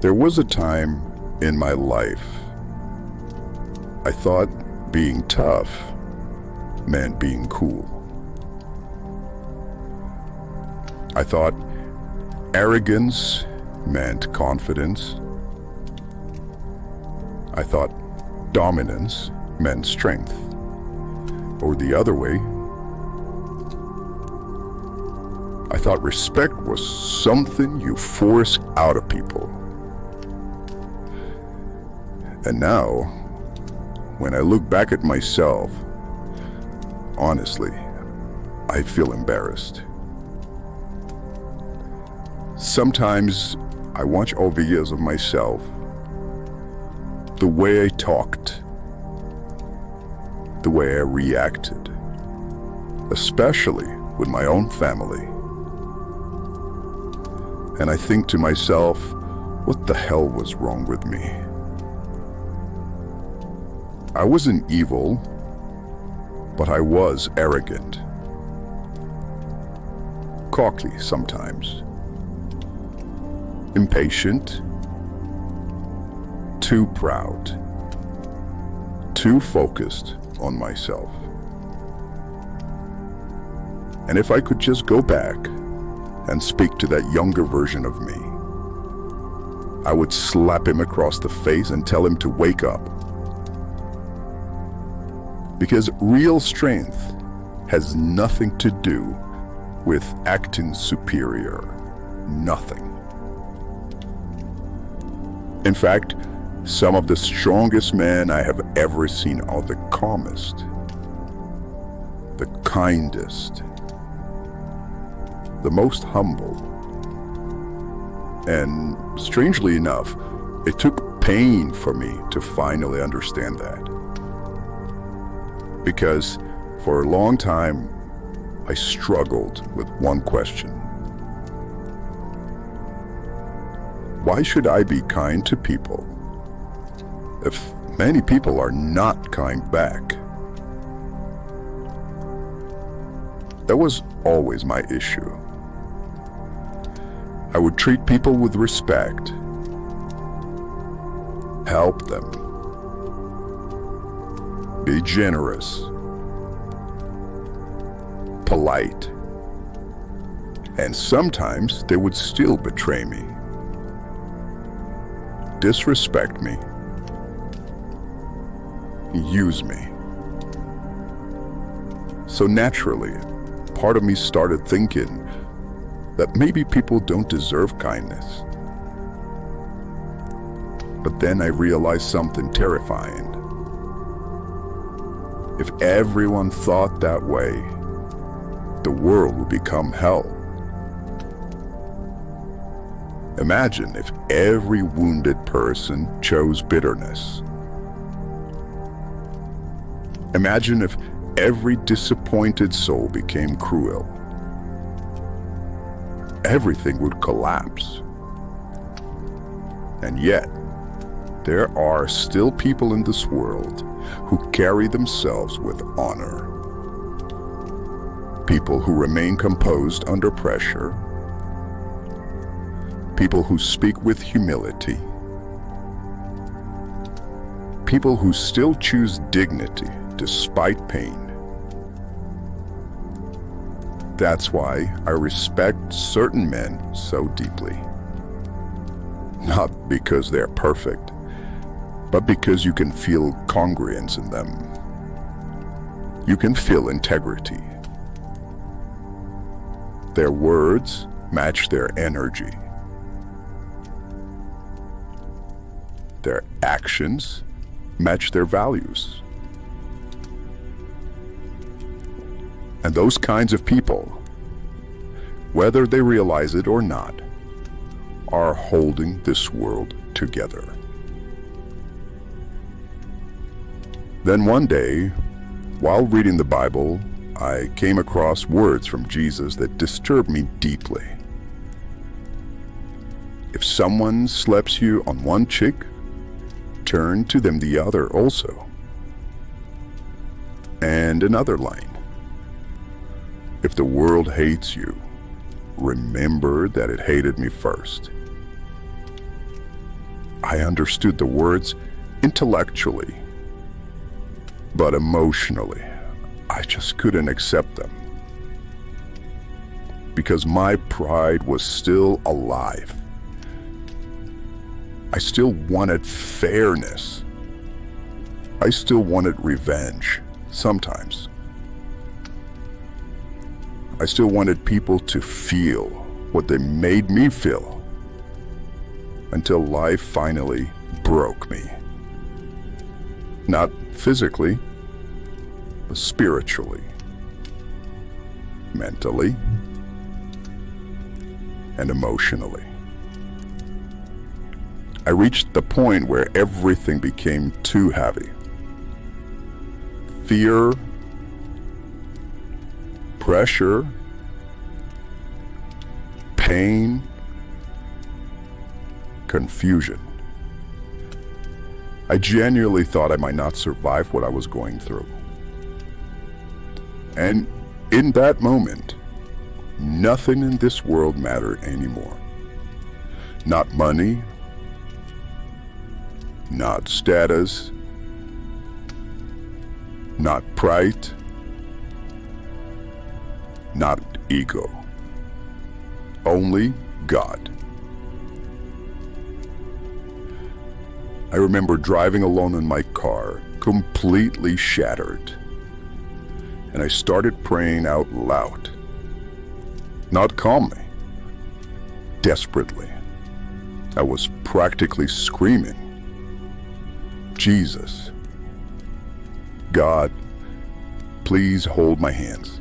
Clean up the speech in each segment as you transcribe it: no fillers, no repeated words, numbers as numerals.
There was a time in my life I thought being tough meant being cool. I thought arrogance meant confidence. I thought dominance meant strength. Or the other way, I thought respect was something you force out of people. And now, when I look back at myself, honestly, I feel embarrassed. Sometimes I watch old videos of myself, the way I talked, the way I reacted, especially with my own family. And I think to myself, what the hell was wrong with me? I wasn't evil, but I was arrogant, cocky sometimes, impatient, too proud, too focused on myself. And if I could just go back and speak to that younger version of me, I would slap him across the face and tell him to wake up. Because real strength has nothing to do with acting superior. Nothing. In fact, some of the strongest men I have ever seen are the calmest, the kindest, the most humble. And strangely enough, it took pain for me to finally understand that. Because for a long time, I struggled with one question. Why should I be kind to people if many people are not kind back? That was always my issue. I would treat people with respect, help them, be generous, polite, and sometimes they would still betray me, disrespect me, use me. So naturally, part of me started thinking that maybe people don't deserve kindness. But then I realized something terrifying. If everyone thought that way, the world would become hell. Imagine if every wounded person chose bitterness. Imagine if every disappointed soul became cruel. Everything would collapse. And yet, there are still people in this world who carry themselves with honor. People who remain composed under pressure. People who speak with humility. People who still choose dignity despite pain. That's why I respect certain men so deeply. Not because they're perfect, but because you can feel congruence in them. You can feel integrity. Their words match their energy. Their actions match their values. And those kinds of people, whether they realize it or not, are holding this world together. Then one day, while reading the Bible, I came across words from Jesus that disturbed me deeply. If someone slaps you on one cheek, turn to them the other also. And another line. If the world hates you, remember that it hated me first. I understood the words intellectually, but emotionally, I just couldn't accept them. Because my pride was still alive. I still wanted fairness. I still wanted revenge, sometimes. I still wanted people to feel what they made me feel, until life finally broke me. Not physically, but spiritually, mentally, and emotionally. I reached the point where everything became too heavy. Fear, pressure, pain, confusion. I genuinely thought I might not survive what I was going through. And in that moment, nothing in this world mattered anymore. Not money, not status, not pride, not ego. Only God. I remember driving alone in my car, completely shattered. And I started praying out loud. Not calmly, desperately. I was practically screaming, Jesus, God, please hold my hands.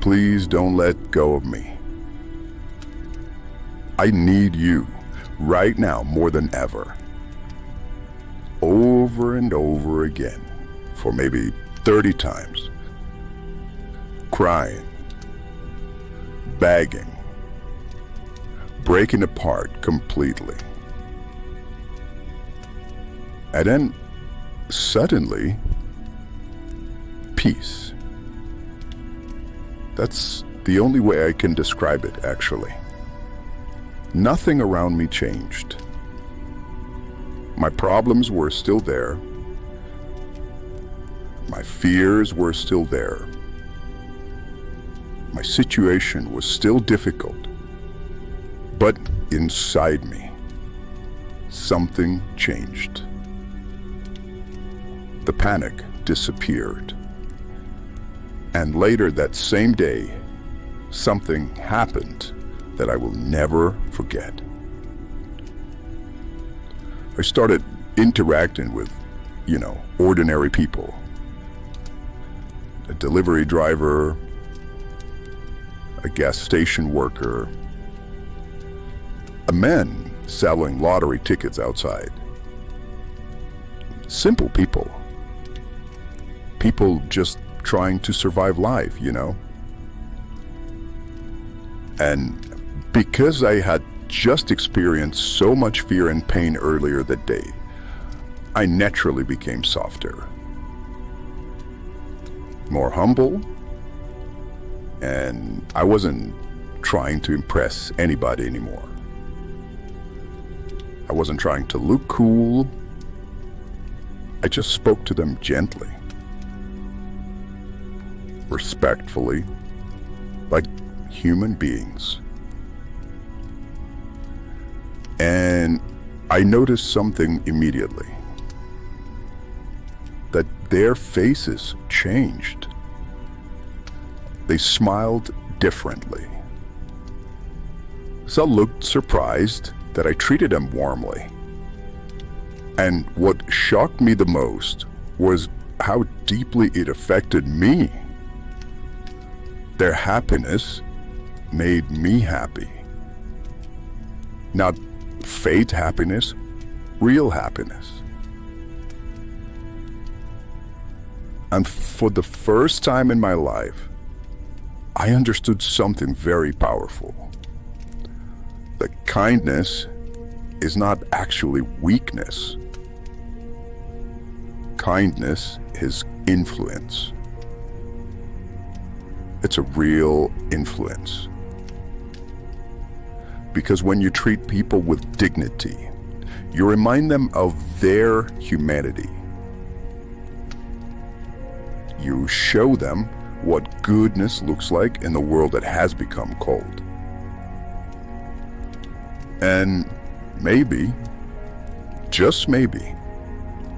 Please don't let go of me. I need you right now more than ever. Over and over again, for maybe 30 times. Crying, begging, breaking apart completely. And then, suddenly, peace. That's the only way I can describe it, actually. Nothing around me changed. My problems were still there. My fears were still there. My situation was still difficult. But inside me, something changed. The panic disappeared. And later that same day, something happened that I will never forget. I started interacting with, ordinary people. A delivery driver, a gas station worker, a man selling lottery tickets outside. Simple people. People just trying to survive life, And because I had just experienced so much fear and pain earlier that day, I naturally became softer, more humble, and I wasn't trying to impress anybody anymore. I wasn't trying to look cool. I just spoke to them gently, respectfully, like human beings. And I noticed something immediately, that their faces changed. They smiled differently. Some looked surprised that I treated them warmly. And what shocked me the most was how deeply it affected me. Their happiness made me happy. Not fake happiness, real happiness. And for the first time in my life, I understood something very powerful. That kindness is not actually weakness. Kindness is influence. It's a real influence. because when you treat people with dignity, you remind them of their humanity. You show them what goodness looks like in a world that has become cold. And maybe, just maybe,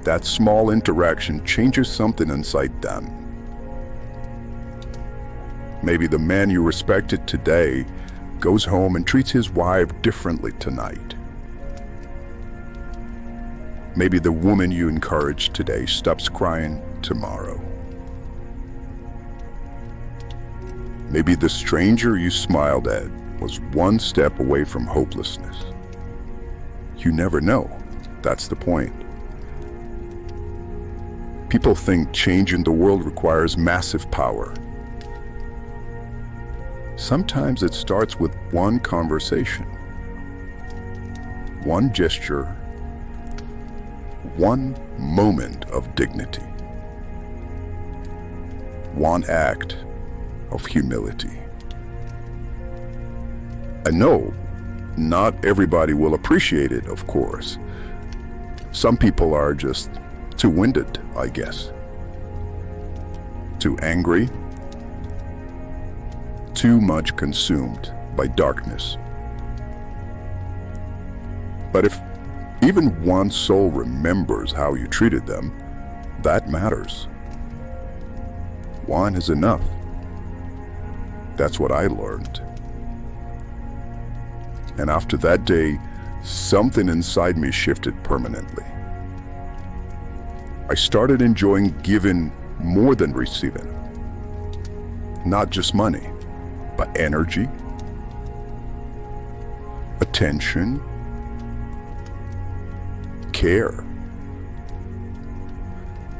that small interaction changes something inside them. Maybe the man you respected today goes home and treats his wife differently tonight. Maybe the woman you encouraged today stops crying tomorrow. Maybe the stranger you smiled at was one step away from hopelessness. You never know. That's the point. People think changing the world requires massive power. Sometimes it starts with one conversation, one gesture, one moment of dignity, one act of humility. I know not everybody will appreciate it, of course. Some people are just too winded, I guess. Too angry. Too much consumed by darkness. But if even one soul remembers how you treated them, that matters. One is enough. That's what I learned. And after that day, something inside me shifted permanently. I started enjoying giving more than receiving. Not just money, but energy, attention, care.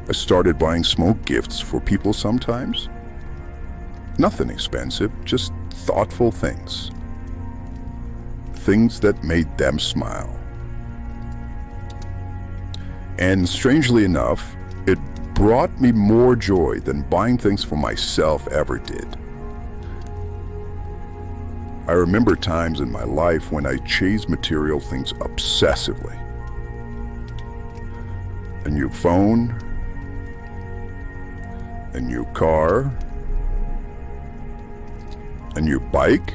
I started buying small gifts for people sometimes. Nothing expensive, just thoughtful things. Things that made them smile. And strangely enough, it brought me more joy than buying things for myself ever did. I remember times in my life when I chased material things obsessively. A new phone, a new car, a new bike.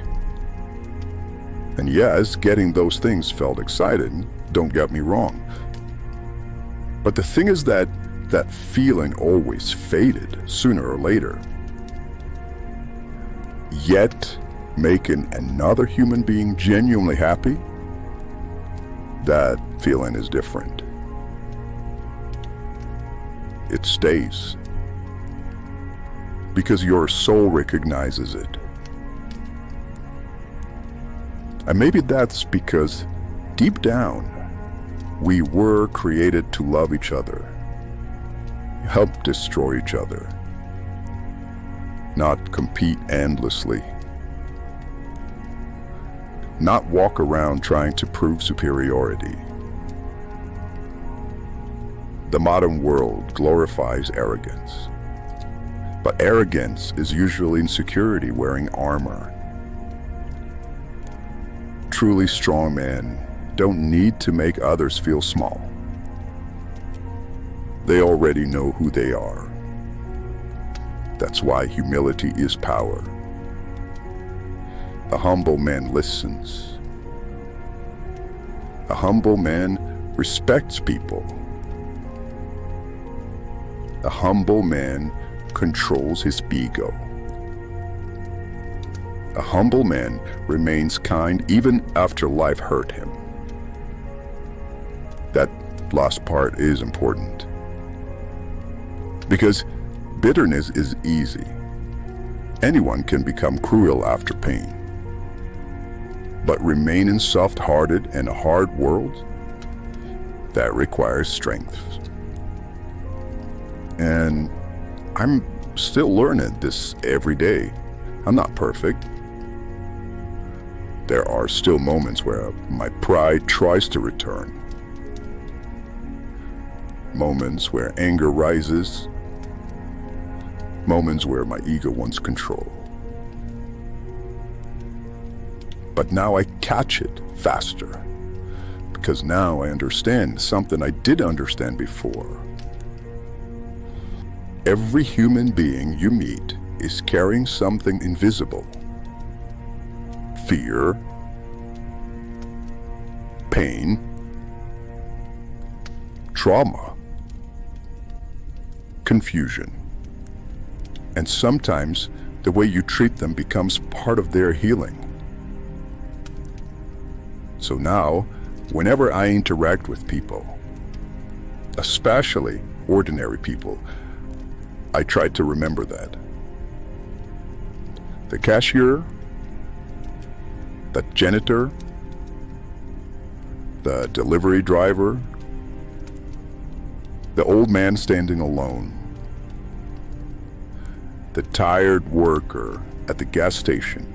And yes, getting those things felt exciting, don't get me wrong. But the thing is that feeling always faded sooner or later. Yet, making another human being genuinely happy, that feeling is different. It stays. Because your soul recognizes it. And maybe that's because deep down, we were created to love each other, help destroy each other, not compete endlessly, not walk around trying to prove superiority. The modern world glorifies arrogance, but arrogance is usually insecurity wearing armor. Truly strong men don't need to make others feel small. They already know who they are. That's why humility is power. A humble man listens. A humble man respects people. A humble man controls his ego. A humble man remains kind even after life hurt him. That last part is important. Because bitterness is easy. Anyone can become cruel after pain. But remaining soft-hearted in a hard world, that requires strength. And I'm still learning this every day. I'm not perfect. There are still moments where my pride tries to return. Moments where anger rises. Moments where my ego wants control. But now I catch it faster. Because now I understand something I didn't understand before. Every human being you meet is carrying something invisible. Fear, pain, trauma, confusion. And sometimes the way you treat them becomes part of their healing. So now, whenever I interact with people, especially ordinary people, I try to remember that. The cashier, the janitor, the delivery driver, the old man standing alone, the tired worker at the gas station.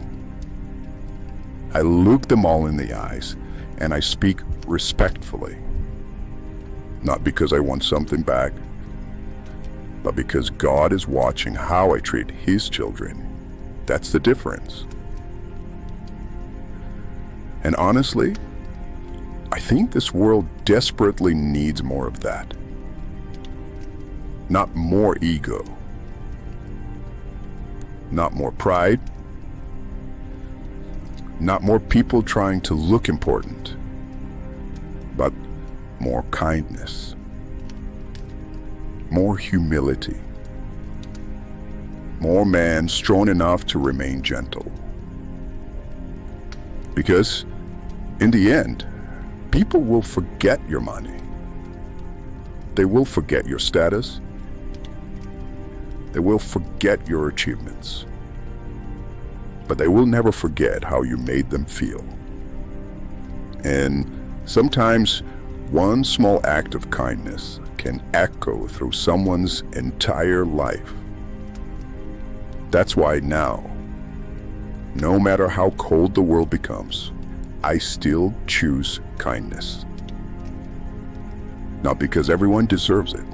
I look them all in the eyes and I speak respectfully. Not because I want something back, but because God is watching how I treat His children. That's the difference. And honestly, I think this world desperately needs more of that. Not more ego. Not more pride. Not more people trying to look important. But more kindness. More humility. More man strong enough to remain gentle. Because in the end, people will forget your money. They will forget your status. They will forget your achievements. But they will never forget how you made them feel. And sometimes one small act of kindness can echo through someone's entire life. That's why now, no matter how cold the world becomes, I still choose kindness. Not because everyone deserves it,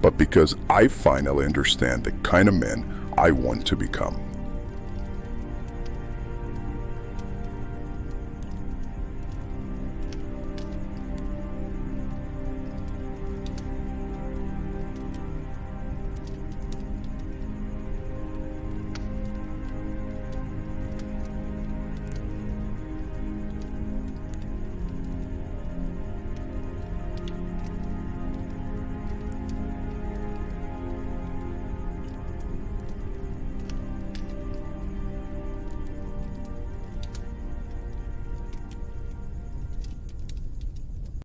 but because I finally understand the kind of man I want to become.